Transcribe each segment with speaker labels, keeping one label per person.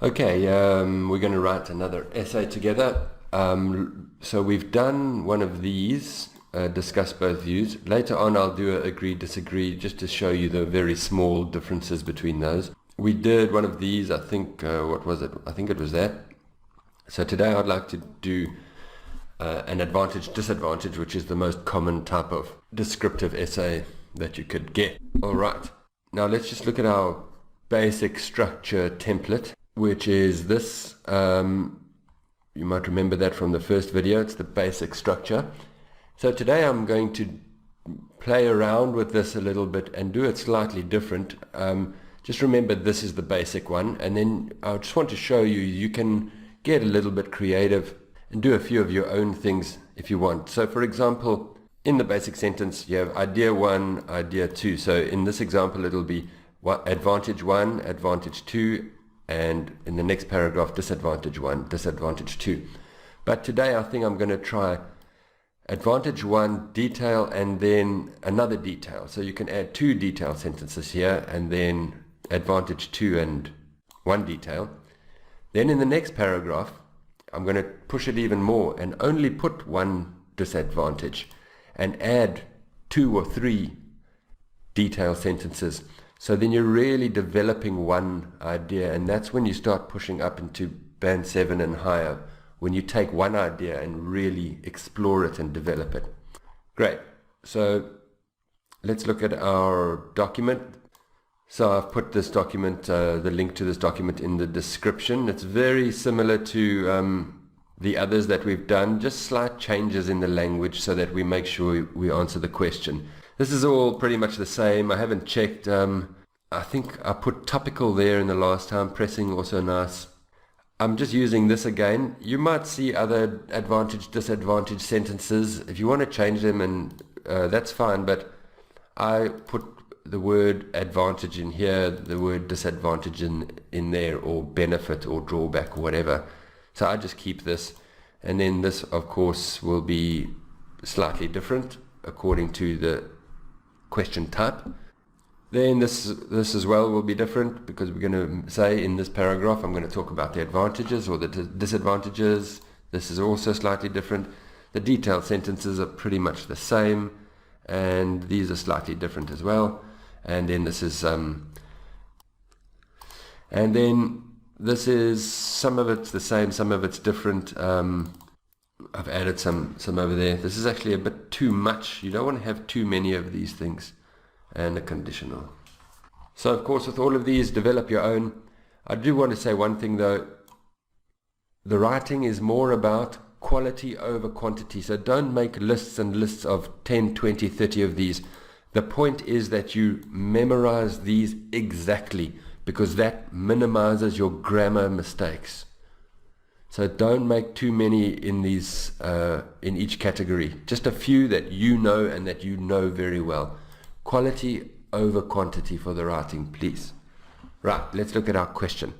Speaker 1: Okay, we're going to write another essay together. So we've done one of these, discuss both views. Later on I'll do a agree, disagree, just to show you the very small differences between those. We did one of these, I think, what was it? I think it was that. So today I'd like to do an advantage, disadvantage, which is the most common type of descriptive essay that you could get. All right, now let's just look at our basic structure template, which is this. You might remember that from the first video. It's the basic structure. So today I'm going to play around with this a little bit and do it slightly different. Just remember this is the basic one, and then I just want to show you you can get a little bit creative and do a few of your own things if you want. So for example, in the basic sentence you have idea 1, idea 2. So in this example it'll be advantage 1, advantage 2, and in the next paragraph disadvantage 1, disadvantage 2. But today I think I'm going to try advantage 1 detail and then another detail. So you can add 2 detail sentences here and then advantage 2 and 1 detail. Then in the next paragraph I'm going to push it even more and only put 1 disadvantage and add 2 or 3 detail sentences. So then you're really developing one idea, and that's when you start pushing up into band 7 and higher, when you take one idea and really explore it and develop it. Great. So let's look at our document. So I've put this document, the link to this document in the description. It's very similar to the others that we've done, just slight changes in the language so that we make sure we answer the question. This is all pretty much the same. I haven't checked. I think I put topical there in the last time, pressing also nice. I'm just using this again. You might see other advantage, disadvantage sentences. If you want to change them, and that's fine, but I put the word advantage in here, the word disadvantage in there, or benefit or drawback or whatever. So I just keep this, and then this of course will be slightly different according to the question type. Then this as well will be different, because we're going to say in this paragraph I'm going to talk about the advantages or the disadvantages. This is also slightly different. The detailed sentences are pretty much the same, and these are slightly different as well. And then this is some of it's the same, some of it's different. I've added some over there. This is actually a bit too much. You don't want to have too many of these things. And a conditional. So of course with all of these, develop your own. I do want to say one thing though. The writing is more about quality over quantity. So don't make lists and lists of 10, 20, 30 of these. The point is that you memorize these exactly, because that minimizes your grammar mistakes. So don't make too many in these in each category. Just a few that you know and that you know very well. Quality over quantity for the writing, please. Right, let's look at our question.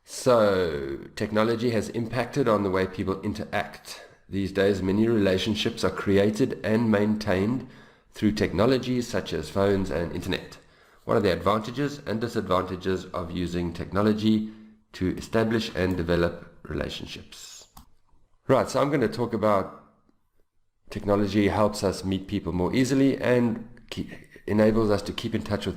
Speaker 1: So, technology has impacted on the way people interact. These days, many relationships are created and maintained through technologies such as phones and internet. What are the advantages and disadvantages of using technology to establish and develop relationships? Right, so I'm going to talk about technology helps us meet people more easily and enables us to keep in touch with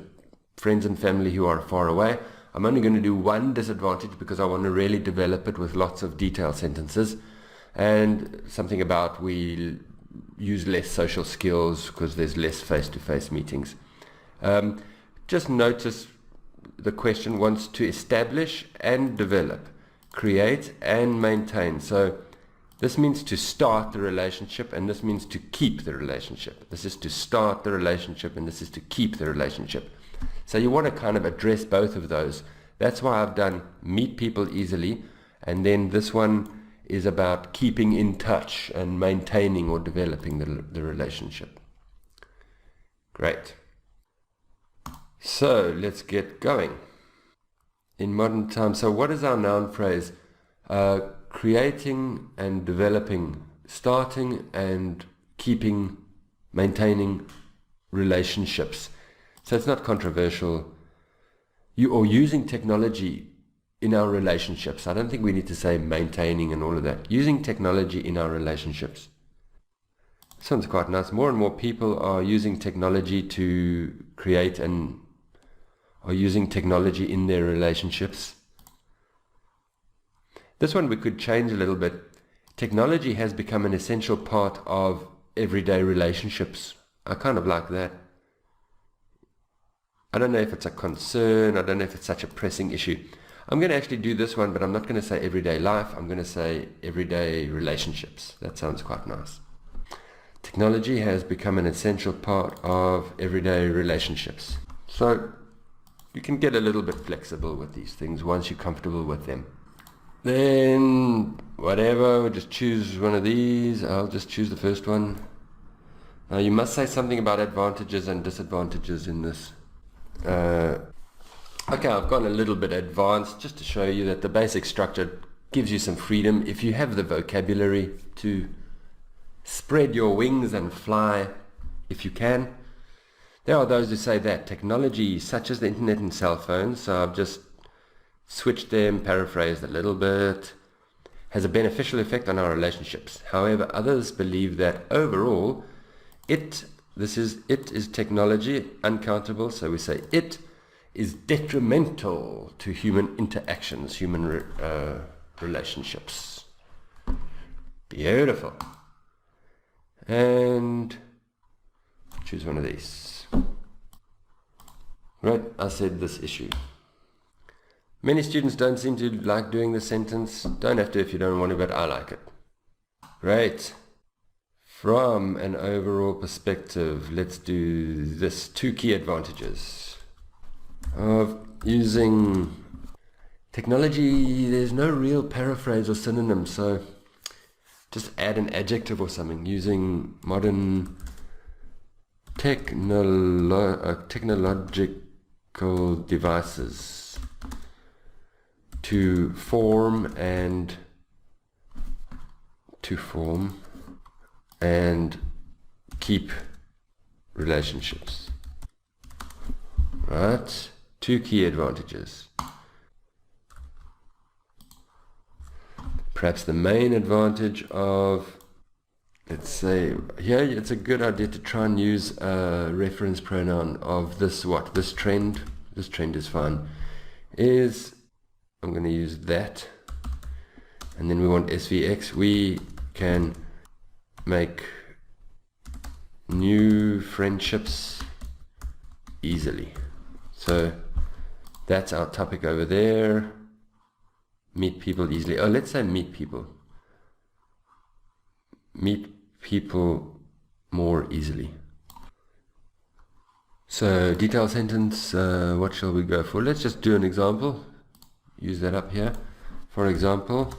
Speaker 1: friends and family who are far away. I'm only going to do one disadvantage because I want to really develop it with lots of detailed sentences, and something about we use less social skills because there's less face-to-face meetings. Just notice the question wants to establish and develop, create and maintain. So this means to start the relationship, and this means to keep the relationship. This is to start the relationship, and this is to keep the relationship. So you want to kind of address both of those. That's why I've done meet people easily, and then this one is about keeping in touch and maintaining or developing the relationship. Great. So let's get going. In modern times, so what is our noun phrase? Creating and developing, starting and keeping, maintaining relationships. So it's not controversial. Using technology in our relationships. I don't think we need to say maintaining and all of that. Using technology in our relationships. Sounds quite nice. More and more people are using technology to create and are using technology in their relationships. This one we could change a little bit. Technology has become an essential part of everyday relationships. I kind of like that. I don't know if it's a concern. I don't know if it's such a pressing issue. I'm going to actually do this one, but I'm not going to say everyday life. I'm going to say everyday relationships. That sounds quite nice. Technology has become an essential part of everyday relationships. So you can get a little bit flexible with these things once you're comfortable with them. Then whatever, we'll just choose one of these. I'll just choose the first one. Now you must say something about advantages and disadvantages in this. Okay, I've gone a little bit advanced just to show you that the basic structure gives you some freedom if you have the vocabulary to spread your wings and fly if you can. There are those who say that technology such as the internet and cell phones, so I've just switched them, paraphrased a little bit, has a beneficial effect on our relationships. However, others believe that overall it is technology, uncountable, so we say it is detrimental to human interactions, human relationships. Beautiful. And choose one of these. Right, I said this issue. Many students don't seem to like doing this sentence. Don't have to if you don't want to, but I like it. Great. From an overall perspective, let's do this. 2 key advantages of using technology. There's no real paraphrase or synonym, so just add an adjective or something. Using modern technological devices to form and keep relationships. Right? 2 key advantages. Perhaps the main advantage of, let's say, here it's a good idea to try and use a reference pronoun of this trend. This trend is fine. I'm going to use that. And then we want SVX. We can make new friendships easily. So that's our topic over there. Meet people easily. Oh, let's say meet people. Meet people more easily. So detailed sentence, what shall we go for? Let's just do an example. Use that up here. For example,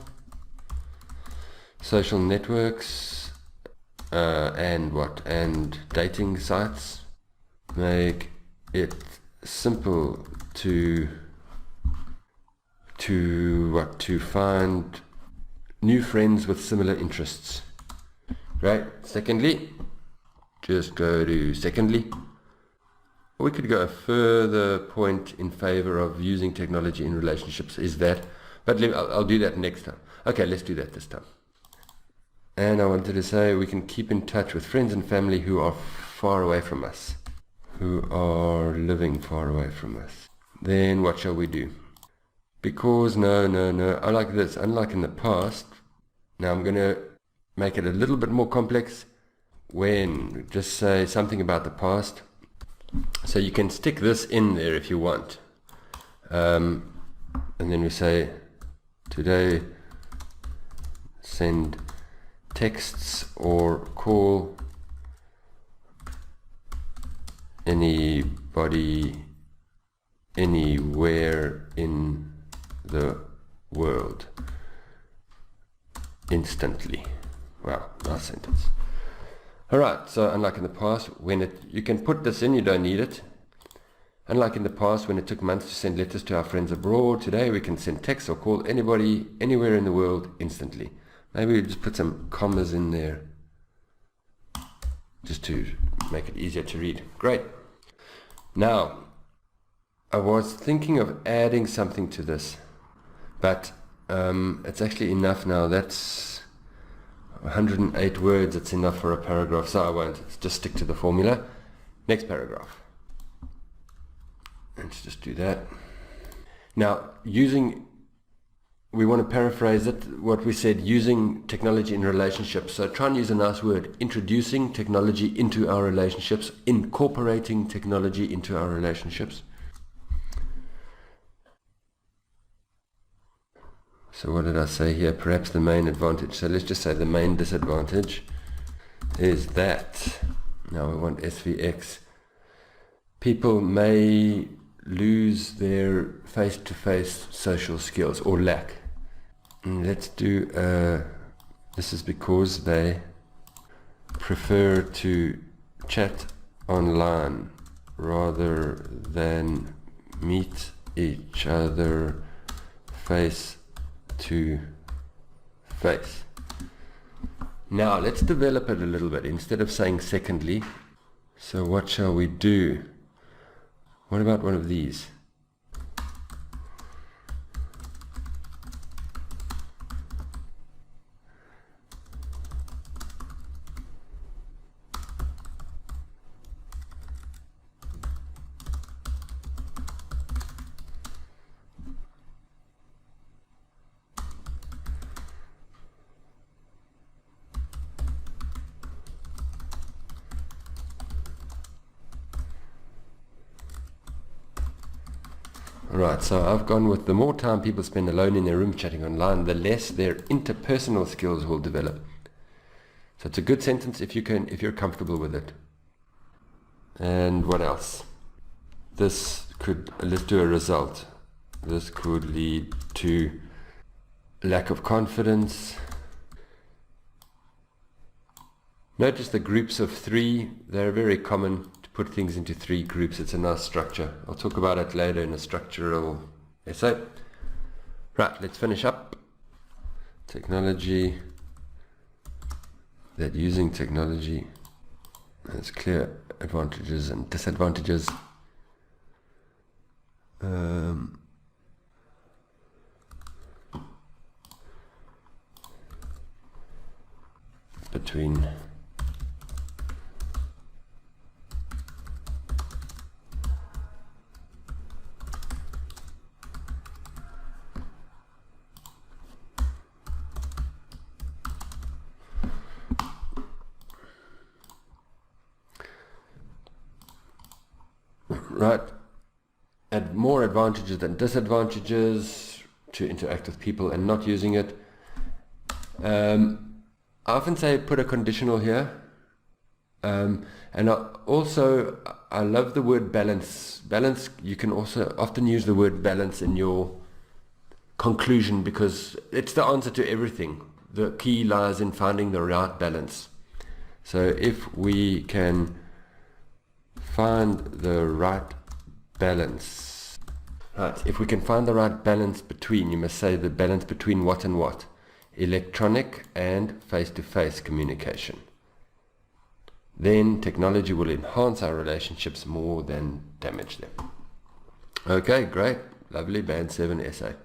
Speaker 1: social networks and dating sites make it simple to find new friends with similar interests. Right? Secondly, just go to secondly. We could go a further point in favor of using technology in relationships is that, but I'll do that next time. Okay, let's do that this time. And I wanted to say we can keep in touch with friends and family who are far away from us, who are living far away from us. Then what shall we do? Because no, I like this. Unlike in the past, now I'm going to make it a little bit more complex. When just say something about the past. So you can stick this in there if you want. And then we say, today send texts or call anybody anywhere in the world instantly. Wow, nice sentence. Alright, so unlike in the past, you can put this in, you don't need it. Unlike in the past, when it took months to send letters to our friends abroad, today we can send texts or call anybody anywhere in the world instantly. Maybe we just put some commas in there just to make it easier to read. Great. Now, I was thinking of adding something to this. but it's actually enough now. That's 108 words. It's enough for a paragraph, so I won't. Just stick to the formula. Next paragraph. Let's just do that. Now, we want to paraphrase it, what we said, using technology in relationships. So try and use a nice word. Introducing technology into our relationships, incorporating technology into our relationships. So what did I say here? Perhaps the main advantage. So let's just say the main disadvantage is that, now we want SVX, people may lose their face-to-face social skills or lack. And let's do, this is because they prefer to chat online rather than meet each other face to face. Now let's develop it a little bit instead of saying secondly. So what shall we do? What about one of these? Right, so I've gone with the more time people spend alone in their room chatting online, the less their interpersonal skills will develop. So it's a good sentence if you're comfortable with it. And what else? Let's do a result. This could lead to lack of confidence. Notice the groups of three, they're very common. Put things into three groups. It's a nice structure. I'll talk about it later in a structural essay. Right, let's finish up. Technology, that using technology has clear advantages and disadvantages. Between right, add more advantages than disadvantages to interact with people and not using it. I often say put a conditional here, and I love the word balance. Balance, you can also often use the word balance in your conclusion because it's the answer to everything. The key lies in finding the right balance. So if we can find the right balance. Right, if we can find the right balance between, you must say the balance between what and what? Electronic and face-to-face communication. Then technology will enhance our relationships more than damage them. Okay, great. Lovely Band 7 essay.